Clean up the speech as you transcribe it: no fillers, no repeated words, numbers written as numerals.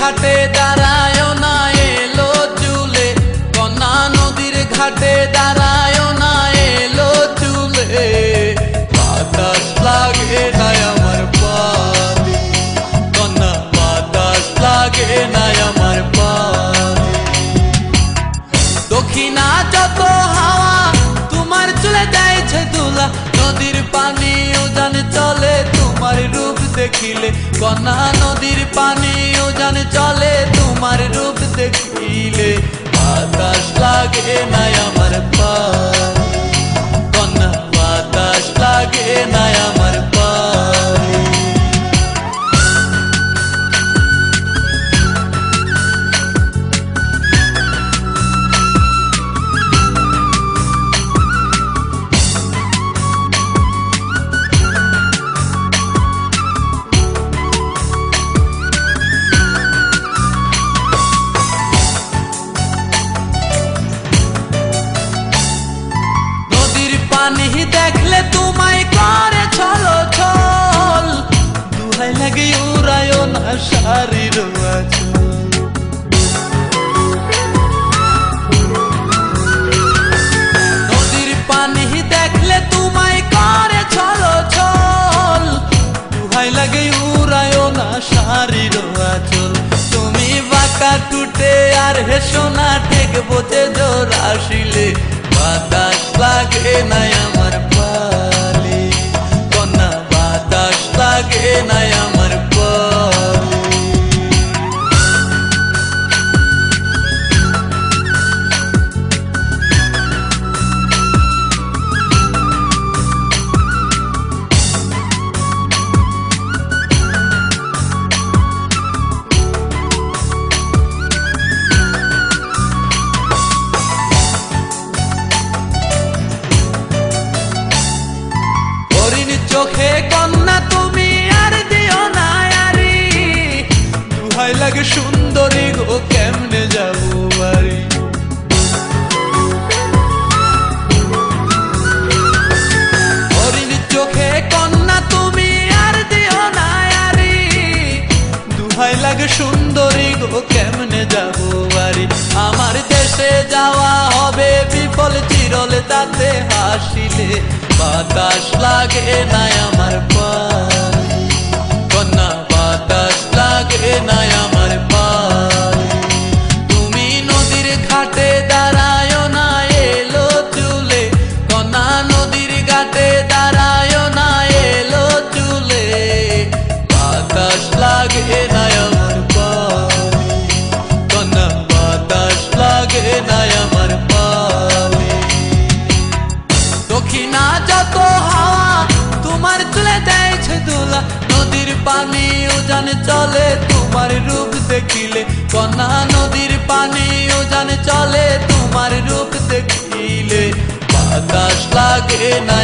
ঘাটে দাঁড়ায় না এলো চুলে, কন্যা নদীর ঘাটে দাঁড়ায় না এলো চুলে। বাতাস লাগে না আমার পানে, কন্যা বাতাস লাগে না আমার পানে। দক্ষিণা যত হাওয়া তোমার চলে যাইছে দুলা, নদীর পানি উজান চলে তোমার রূপ দেখিলে। কন্যা নদীর পানি উজান চলে তোমার রূপ দেখিলে। বাতাস লাগে না আমার পানে, কন্যা বাতাস লাগে না আমার পানে। পানি দেখলে তোমায় করে ছলো ছল, দুহাই লাগে উড়ায় না শাড়ির আঁচল। নদীর পানি দেখলে তোমায় করে ছলো ছল, দুহাই লাগে উড়ায় না শাড়ির আঁচল। তুমি বাঁকা টুটে আর হেসো না ঠেক বোঝে জোর আসিলে। বাতাস লাগে না আমার পালে, কন্যা বাতাস লাগে না আমার পালে। চোখে কন্যা তুমি আর দিও না আরি, দুহাই লাগে সুন্দরী গো কেমনে যাবো বাড়ি। হরিণ চোখে কন্যা তুমি আর দিও না আরি, দুহাই লাগে সুন্দরী গো কেমনে যাবো বাড়ি। আমার দেশে যাওয়া হবে বিফল চিরলে তাতে হাসিলে। বাতাস লাগে না আমার পানে, কন্যা বাতাস লাগে না আমার পানে। তুমি নদীর ঘাটে দাঁড়ায় না এলো চুলে, কন্যা নদীর ঘাটে দাঁড়ায় না এলো চুলে। বাতাস লাগে না আমার পানে, কন্যা বাতাস লাগে না আমার পানে। দক্ষিণা যত হাওয়া তোমার চলে যাইছে দুলা, নদীর পানি উজান চলে তোমার রূপ দেখিলে। কন্যা নদীর পানি উজান চলে তোমার রূপ দেখিলে। বাতাস লাগে না